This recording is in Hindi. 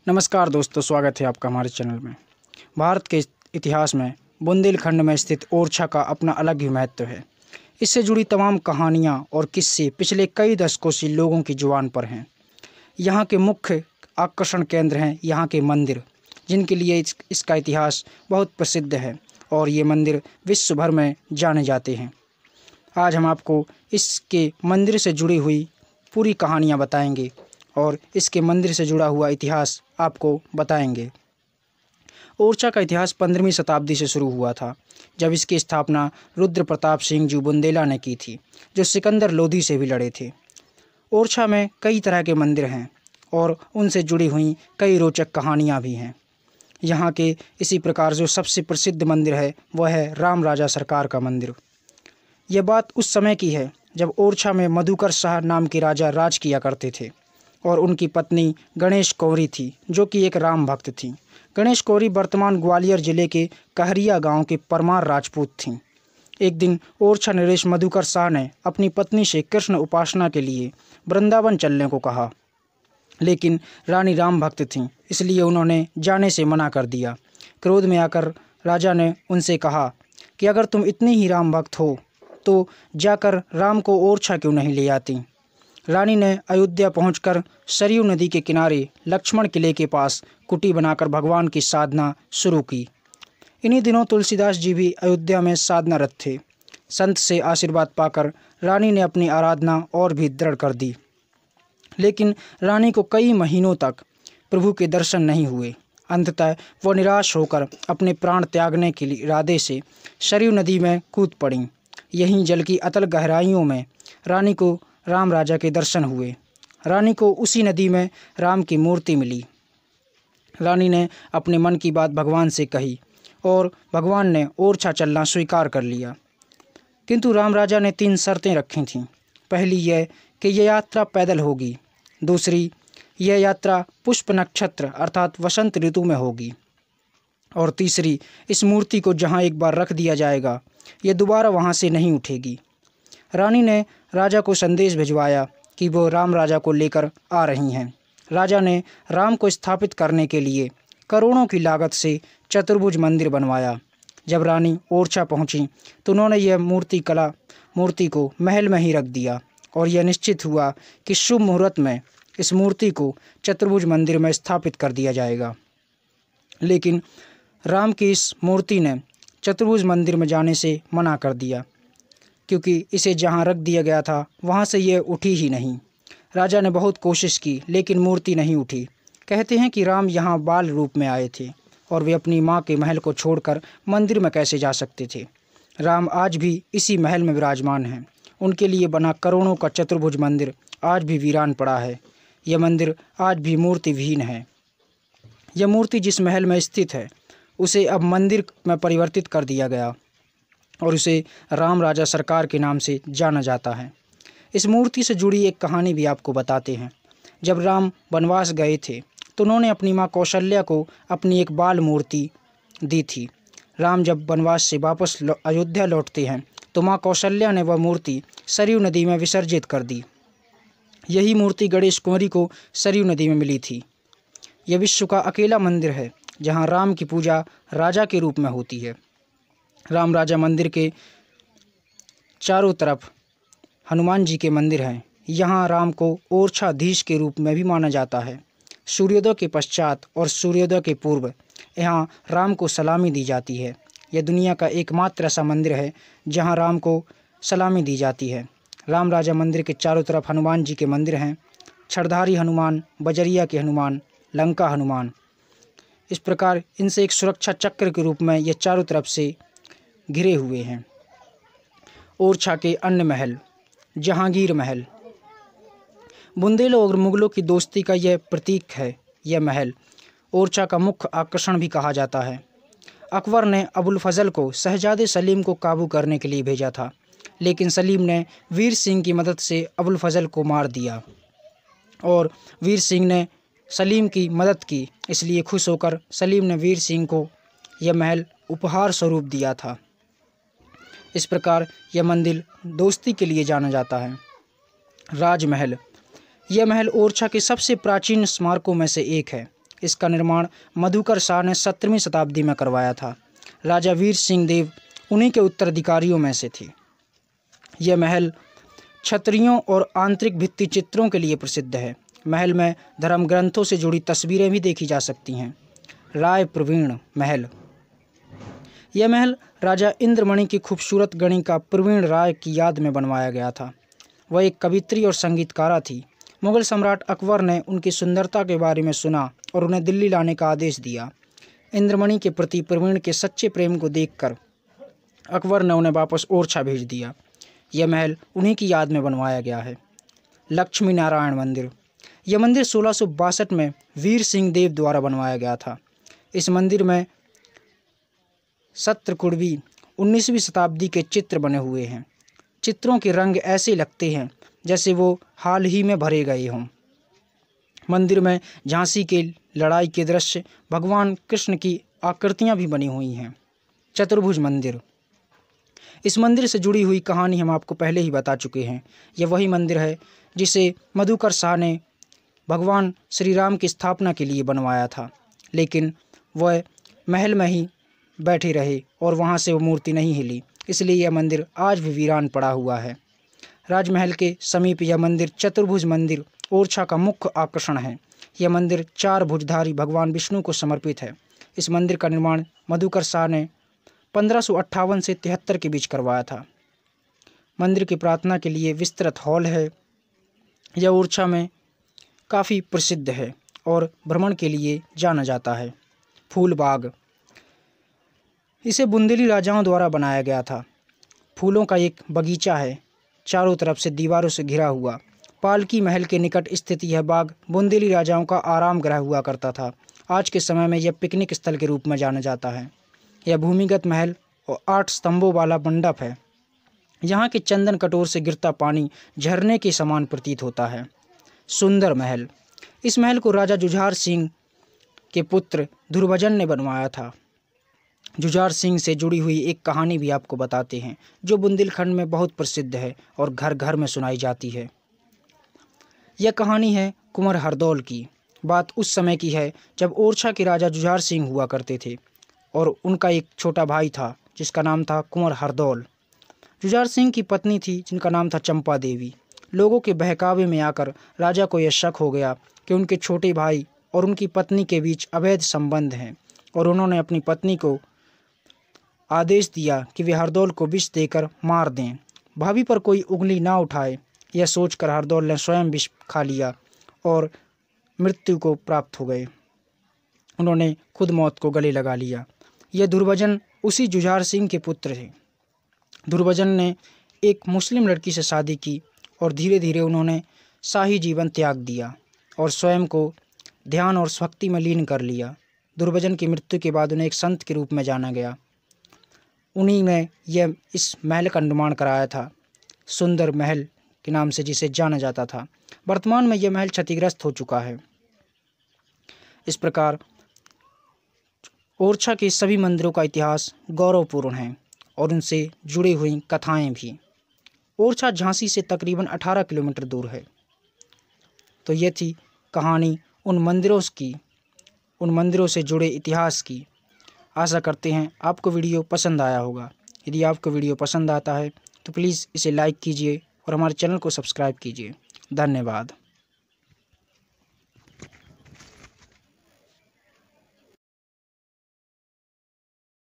नमस्कार दोस्तों, स्वागत है आपका हमारे चैनल में। भारत के इतिहास में बुंदेलखंड में स्थित ओरछा का अपना अलग ही महत्व है। इससे जुड़ी तमाम कहानियाँ और किस्से पिछले कई दशकों से लोगों की जुबान पर हैं। यहाँ के मुख्य आकर्षण केंद्र हैं यहाँ के मंदिर, जिनके लिए इसका इतिहास बहुत प्रसिद्ध है और ये मंदिर विश्व भर में जाने जाते हैं। आज हम आपको इसके मंदिर से जुड़ी हुई पूरी कहानियाँ बताएंगे और इसके मंदिर से जुड़ा हुआ इतिहास आपको बताएंगे। ओरछा का इतिहास 15वीं शताब्दी से शुरू हुआ था, जब इसकी स्थापना रुद्र प्रताप सिंह जी बुंदेला ने की थी, जो सिकंदर लोधी से भी लड़े थे। ओरछा में कई तरह के मंदिर हैं और उनसे जुड़ी हुई कई रोचक कहानियाँ भी हैं। यहाँ के इसी प्रकार जो सबसे प्रसिद्ध मंदिर है वह है राम राजा सरकार का मंदिर। यह बात उस समय की है जब ओरछा में मधुकर शाह नाम के राजा राज किया करते थे और उनकी पत्नी गणेश कौरी थी, जो कि एक राम भक्त थी। गणेश कौरी वर्तमान ग्वालियर जिले के कहरिया गांव के परमार राजपूत थीं। एक दिन ओरछा नरेश मधुकर शाह ने अपनी पत्नी से कृष्ण उपासना के लिए वृंदावन चलने को कहा, लेकिन रानी राम भक्त थीं, इसलिए उन्होंने जाने से मना कर दिया। क्रोध में आकर राजा ने उनसे कहा कि अगर तुम इतनी ही राम भक्त हो तो जाकर राम को ओरछा क्यों नहीं ले आती। रानी ने अयोध्या पहुंचकर सरयू नदी के किनारे लक्ष्मण किले के पास कुटी बनाकर भगवान की साधना शुरू की। इन्हीं दिनों तुलसीदास जी भी अयोध्या में साधनारत थे। संत से आशीर्वाद पाकर रानी ने अपनी आराधना और भी दृढ़ कर दी, लेकिन रानी को कई महीनों तक प्रभु के दर्शन नहीं हुए। अंततः वो निराश होकर अपने प्राण त्यागने के इरादे से सरयू नदी में कूद पड़ीं। यहीं जल की अतल गहराइयों में रानी को राम राजा के दर्शन हुए। रानी को उसी नदी में राम की मूर्ति मिली। रानी ने अपने मन की बात भगवान से कही और भगवान ने ओरछा चलना स्वीकार कर लिया। किंतु राम राजा ने 3 शर्तें रखी थीं। पहली यह कि यह यात्रा पैदल होगी, दूसरी यह यात्रा पुष्प नक्षत्र अर्थात वसंत ऋतु में होगी, और तीसरी इस मूर्ति को जहाँ एक बार रख दिया जाएगा यह दोबारा वहाँ से नहीं उठेगी। रानी ने राजा को संदेश भिजवाया कि वो राम राजा को लेकर आ रही हैं। राजा ने राम को स्थापित करने के लिए करोड़ों की लागत से चतुर्भुज मंदिर बनवाया। जब रानी ओरछा पहुंची तो उन्होंने यह मूर्ति को महल में ही रख दिया और यह निश्चित हुआ कि शुभ मुहूर्त में इस मूर्ति को चतुर्भुज मंदिर में स्थापित कर दिया जाएगा। लेकिन राम की इस मूर्ति ने चतुर्भुज मंदिर में जाने से मना कर दिया, क्योंकि इसे जहाँ रख दिया गया था वहाँ से यह उठी ही नहीं। राजा ने बहुत कोशिश की, लेकिन मूर्ति नहीं उठी। कहते हैं कि राम यहाँ बाल रूप में आए थे और वे अपनी माँ के महल को छोड़कर मंदिर में कैसे जा सकते थे। राम आज भी इसी महल में विराजमान हैं। उनके लिए बना करोड़ों का चतुर्भुज मंदिर आज भी वीरान पड़ा है। यह मंदिर आज भी मूर्ति विहीन है। यह मूर्ति जिस महल में स्थित है उसे अब मंदिर में परिवर्तित कर दिया गया और उसे राम राजा सरकार के नाम से जाना जाता है। इस मूर्ति से जुड़ी एक कहानी भी आपको बताते हैं। जब राम वनवास गए थे तो उन्होंने अपनी माँ कौशल्या को अपनी एक बाल मूर्ति दी थी। राम जब वनवास से वापस अयोध्या लौटते हैं तो माँ कौशल्या ने वह मूर्ति सरयू नदी में विसर्जित कर दी। यही मूर्ति गणेश कुंवरी को सरयू नदी में मिली थी। यह विश्व का अकेला मंदिर है जहाँ राम की पूजा राजा के रूप में होती है। राम राजा मंदिर के चारों तरफ हनुमान जी के मंदिर हैं। यहाँ राम को ओरछाधीश के रूप में भी माना जाता है। सूर्योदय के पश्चात और सूर्योदय के पूर्व यहाँ राम को सलामी दी जाती है। यह दुनिया का एकमात्र ऐसा मंदिर है जहाँ राम को सलामी दी जाती है। राम राजा मंदिर के चारों तरफ हनुमान जी के मंदिर हैं। छड़धारी हनुमान, बजरिया के हनुमान, लंका हनुमान, इस प्रकार इनसे एक सुरक्षा चक्र के रूप में यह चारों तरफ से घिरे हुए हैं। ओरछा के अन्य महल, जहांगीर महल, बुंदेलों और मुगलों की दोस्ती का यह प्रतीक है। यह महल ओरछा का मुख्य आकर्षण भी कहा जाता है। अकबर ने अबुल फजल को शहजादे सलीम को काबू करने के लिए भेजा था, लेकिन सलीम ने वीर सिंह की मदद से अबुल फजल को मार दिया और वीर सिंह ने सलीम की मदद की। इसलिए खुश होकर सलीम ने वीर सिंह को यह महल उपहार स्वरूप दिया था। इस प्रकार यह मंदिर दोस्ती के लिए जाना जाता है। राजमहल, यह महल ओरछा के सबसे प्राचीन स्मारकों में से एक है। इसका निर्माण मधुकर शाह ने 17वीं शताब्दी में करवाया था। राजा वीर सिंह देव उन्हीं के उत्तराधिकारियों में से थे। यह महल छतरियों और आंतरिक भित्ति चित्रों के लिए प्रसिद्ध है। महल में धर्म ग्रंथों से जुड़ी तस्वीरें भी देखी जा सकती हैं। राय प्रवीण महल। यह महल राजा इंद्रमणि की खूबसूरत गणिका प्रवीण राय की याद में बनवाया गया था। वह एक कवित्री और संगीतकारा थी। मुगल सम्राट अकबर ने उनकी सुंदरता के बारे में सुना और उन्हें दिल्ली लाने का आदेश दिया। इंद्रमणि के प्रति प्रवीण के सच्चे प्रेम को देखकर अकबर ने उन्हें वापस ओरछा भेज दिया। यह महल उन्हीं की याद में बनवाया गया है। लक्ष्मी नारायण मंदिर। यह मंदिर 1662 में वीर सिंह देव द्वारा बनवाया गया था। इस मंदिर में सत्रकुड़वी 19वीं शताब्दी के चित्र बने हुए हैं। चित्रों के रंग ऐसे लगते हैं जैसे वो हाल ही में भरे गए हों। मंदिर में झांसी के लड़ाई के दृश्य, भगवान कृष्ण की आकृतियां भी बनी हुई हैं। चतुर्भुज मंदिर। इस मंदिर से जुड़ी हुई कहानी हम आपको पहले ही बता चुके हैं। यह वही मंदिर है जिसे मधुकर शाह ने भगवान श्री राम की स्थापना के लिए बनवाया था, लेकिन वह महल में ही बैठे रहे और वहां से वो मूर्ति नहीं हिली, इसलिए यह मंदिर आज भी वीरान पड़ा हुआ है। राजमहल के समीप यह मंदिर चतुर्भुज मंदिर ओरछा का मुख्य आकर्षण है। यह मंदिर 4 भुजधारी भगवान विष्णु को समर्पित है। इस मंदिर का निर्माण मधुकर शाह ने 1558 से 73 के बीच करवाया था। मंदिर की प्रार्थना के लिए विस्तृत हॉल है। यह ओरछा में काफ़ी प्रसिद्ध है और भ्रमण के लिए जाना जाता है। फूल बाग। इसे बुंदेली राजाओं द्वारा बनाया गया था। फूलों का एक बगीचा है, चारों तरफ से दीवारों से घिरा हुआ। पालकी महल के निकट स्थित यह बाग बुंदेली राजाओं का आराम गृह हुआ करता था। आज के समय में यह पिकनिक स्थल के रूप में जाना जाता है। यह भूमिगत महल और 8 स्तंभों वाला मंडप है। यहाँ के चंदन कटोर से गिरता पानी झरने के समान प्रतीत होता है। सुंदर महल। इस महल को राजा जुझार सिंह के पुत्र दुर्भजन ने बनवाया था। जुझार सिंह से जुड़ी हुई एक कहानी भी आपको बताते हैं, जो बुंदेलखंड में बहुत प्रसिद्ध है और घर घर में सुनाई जाती है। यह कहानी है कुंवर हरदौल की। बात उस समय की है जब ओरछा के राजा जुझार सिंह हुआ करते थे और उनका एक छोटा भाई था जिसका नाम था कुंवर हरदौल। जुझार सिंह की पत्नी थी जिनका नाम था चंपा देवी। लोगों के बहकावे में आकर राजा को यह शक हो गया कि उनके छोटे भाई और उनकी पत्नी के बीच अवैध संबंध हैं और उन्होंने अपनी पत्नी को आदेश दिया कि वे हरदौल को विष देकर मार दें। भाभी पर कोई उंगली ना उठाए, यह सोचकर हरदौल ने स्वयं विष खा लिया और मृत्यु को प्राप्त हो गए। उन्होंने खुद मौत को गले लगा लिया। यह दुर्भजन उसी जुझार सिंह के पुत्र थे। दुर्भजन ने एक मुस्लिम लड़की से शादी की और धीरे धीरे उन्होंने शाही जीवन त्याग दिया और स्वयं को ध्यान और भक्ति में लीन कर लिया। दुर्भजन की मृत्यु के बाद उन्हें एक संत के रूप में जाना गया। उन्हीं ने यह इस महल का निर्माण कराया था, सुंदर महल के नाम से जिसे जाना जाता था। वर्तमान में यह महल क्षतिग्रस्त हो चुका है। इस प्रकार ओरछा के सभी मंदिरों का इतिहास गौरवपूर्ण है और उनसे जुड़ी हुई कथाएं भी। ओरछा झांसी से तकरीबन 18 किलोमीटर दूर है। तो ये थी कहानी उन मंदिरों से जुड़े इतिहास की। आशा करते हैं आपको वीडियो पसंद आया होगा। यदि आपको वीडियो पसंद आता है तो प्लीज़ इसे लाइक कीजिए और हमारे चैनल को सब्सक्राइब कीजिए। धन्यवाद।